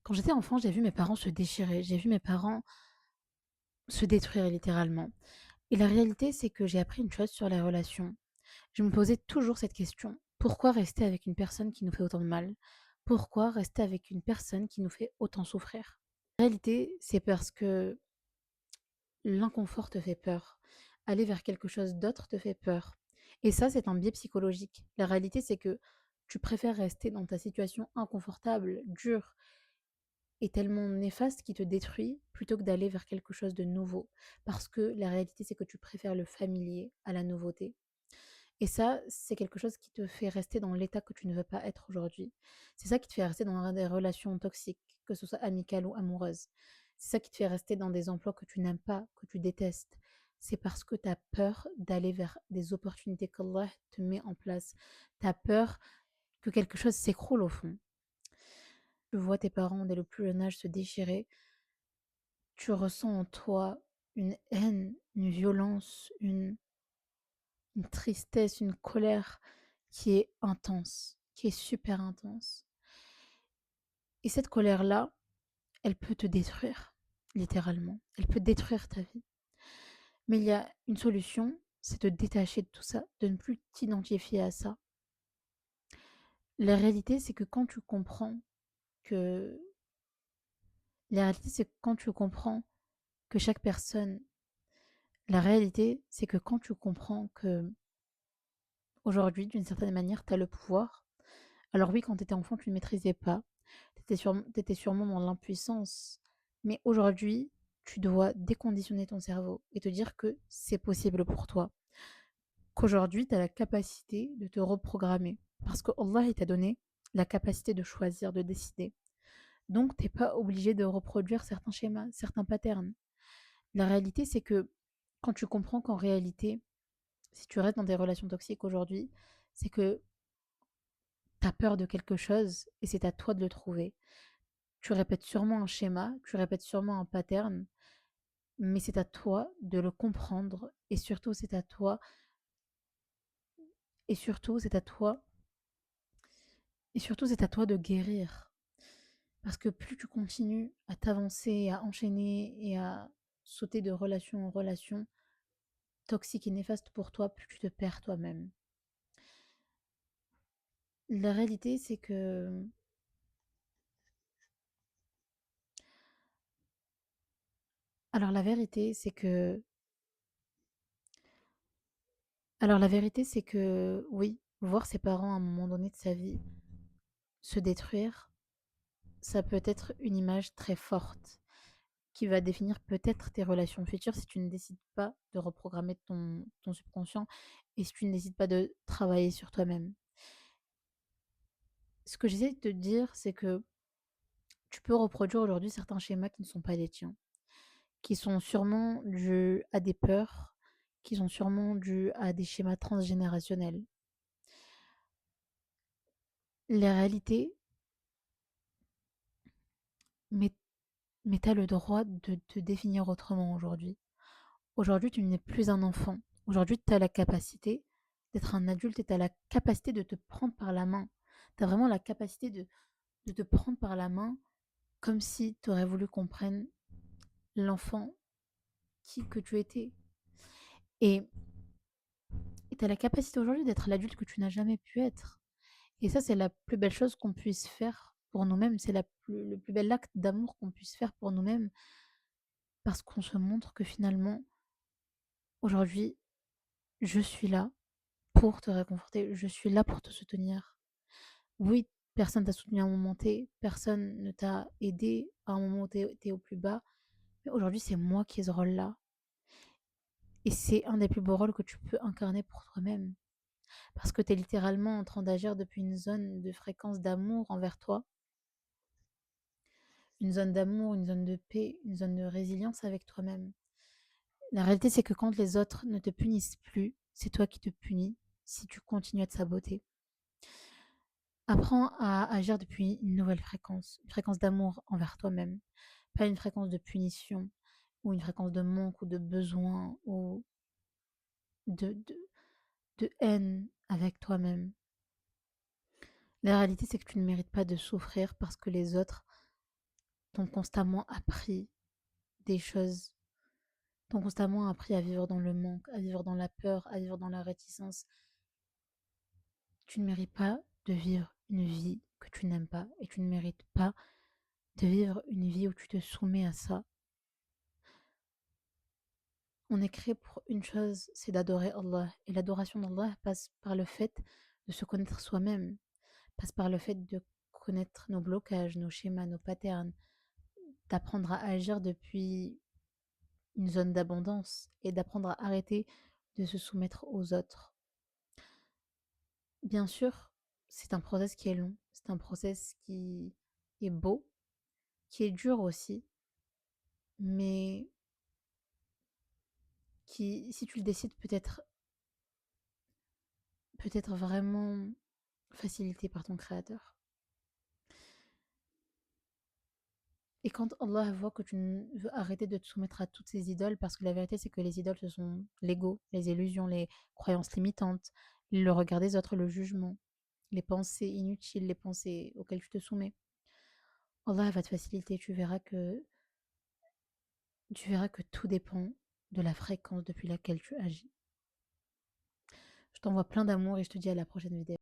Quand j'étais enfant, j'ai vu mes parents se déchirer, j'ai vu mes parents se détruire littéralement. Et la réalité, c'est que j'ai appris une chose sur les relations. Je me posais toujours cette question. Pourquoi rester avec une personne qui nous fait autant de mal? Pourquoi rester avec une personne qui nous fait autant souffrir? La réalité, c'est parce que l'inconfort te fait peur. Aller vers quelque chose d'autre te fait peur. Et ça, c'est un biais psychologique. La réalité, c'est que tu préfères rester dans ta situation inconfortable, dure, est tellement néfaste qui te détruit plutôt que d'aller vers quelque chose de nouveau. Parce que la réalité, c'est que tu préfères le familier à la nouveauté. Et ça, c'est quelque chose qui te fait rester dans l'état que tu ne veux pas être aujourd'hui. C'est ça qui te fait rester dans des relations toxiques, que ce soit amicales ou amoureuses. C'est ça qui te fait rester dans des emplois que tu n'aimes pas, que tu détestes. C'est parce que tu as peur d'aller vers des opportunités qu'Allah te met en place. Tu as peur que quelque chose s'écroule au fond. Tu vois tes parents dès le plus jeune âge se déchirer. Tu ressens en toi une haine, une violence, une tristesse, une colère qui est intense, qui est super intense. Et cette colère-là, elle peut te détruire, littéralement. Elle peut détruire ta vie. Mais il y a une solution, c'est de détacher de tout ça, de ne plus t'identifier à ça. La réalité, c'est que quand tu comprends que... La réalité, c'est que quand tu comprends que chaque personne... La réalité, c'est que quand tu comprends que aujourd'hui, d'une certaine manière, tu as le pouvoir. Alors oui, quand tu étais enfant, tu ne maîtrisais pas. Tu étais sûrement dans l'impuissance. Mais aujourd'hui, tu dois déconditionner ton cerveau et te dire que c'est possible pour toi. Qu'aujourd'hui, tu as la capacité de te reprogrammer. Parce que Allah, il t'a donné la capacité de choisir, de décider. Donc, tu n'es pas obligé de reproduire certains schémas, certains patterns. La réalité, c'est que quand tu comprends qu'en réalité, si tu restes dans des relations toxiques aujourd'hui, c'est que tu as peur de quelque chose et c'est à toi de le trouver. Tu répètes sûrement un schéma, tu répètes sûrement un pattern, mais c'est à toi de le comprendre et surtout c'est à toi et surtout c'est à toi et surtout c'est à toi de guérir. Parce que plus tu continues à t'avancer, à enchaîner et à sauter de relation en relation toxique et néfaste pour toi, plus tu te perds toi-même. La réalité c'est que alors la vérité c'est que oui, voir ses parents à un moment donné de sa vie se détruire, ça peut être une image très forte qui va définir peut-être tes relations futures si tu ne décides pas de reprogrammer ton subconscient et si tu ne décides pas de travailler sur toi-même. Ce que j'essaie de te dire, c'est que tu peux reproduire aujourd'hui certains schémas qui ne sont pas les tiens, qui sont sûrement dus à des peurs, qui sont sûrement dus à des schémas transgénérationnels. Les réalités, mais, mais tu as le droit de te définir autrement aujourd'hui. Aujourd'hui, tu n'es plus un enfant. Aujourd'hui, tu as la capacité d'être un adulte et tu as la capacité de te prendre par la main. Tu as vraiment la capacité de te prendre par la main comme si tu aurais voulu qu'on prenne l'enfant que tu étais. Et tu as la capacité aujourd'hui d'être l'adulte que tu n'as jamais pu être. Et ça, c'est la plus belle chose qu'on puisse faire pour nous-mêmes. C'est le plus bel acte d'amour qu'on puisse faire pour nous-mêmes parce qu'on se montre que finalement, aujourd'hui, je suis là pour te réconforter, je suis là pour te soutenir. Oui, personne t'a soutenu à un moment T, personne ne t'a aidé à un moment où t'es au plus bas, mais aujourd'hui, c'est moi qui ai ce rôle-là. Et c'est un des plus beaux rôles que tu peux incarner pour toi-même. Parce que tu es littéralement en train d'agir depuis une zone de fréquence d'amour envers toi, une zone d'amour, une zone de paix, une zone de résilience avec toi-même. La réalité, c'est que quand les autres ne te punissent plus, c'est toi qui te punis si tu continues à te saboter. Apprends à agir depuis une nouvelle fréquence, une fréquence d'amour envers toi-même, pas une fréquence de punition ou une fréquence de manque ou de besoin ou de, de, de haine avec toi-même. La réalité, c'est que tu ne mérites pas de souffrir parce que les autres t'ont constamment appris des choses, t'ont constamment appris à vivre dans le manque, à vivre dans la peur, à vivre dans la réticence. Tu ne mérites pas de vivre une vie que tu n'aimes pas et tu ne mérites pas de vivre une vie où tu te soumets à ça. On est créé pour une chose, c'est d'adorer Allah. Et l'adoration d'Allah passe par le fait de se connaître soi-même, passe par le fait de connaître nos blocages, nos schémas, nos patterns, d'apprendre à agir depuis une zone d'abondance et d'apprendre à arrêter de se soumettre aux autres. Bien sûr, c'est un process qui est long, c'est un process qui est beau, qui est dur aussi, mais qui, si tu le décides, peut être vraiment facilité par ton créateur. Et quand Allah voit que tu veux arrêter de te soumettre à toutes ces idoles, parce que la vérité c'est que les idoles ce sont l'ego, les illusions, les croyances limitantes, le regard des autres, le jugement, les pensées inutiles, les pensées auxquelles tu te soumets. Allah va te faciliter, tu verras que tout dépend de la fréquence depuis laquelle tu agis. Je t'envoie plein d'amour et je te dis à la prochaine vidéo.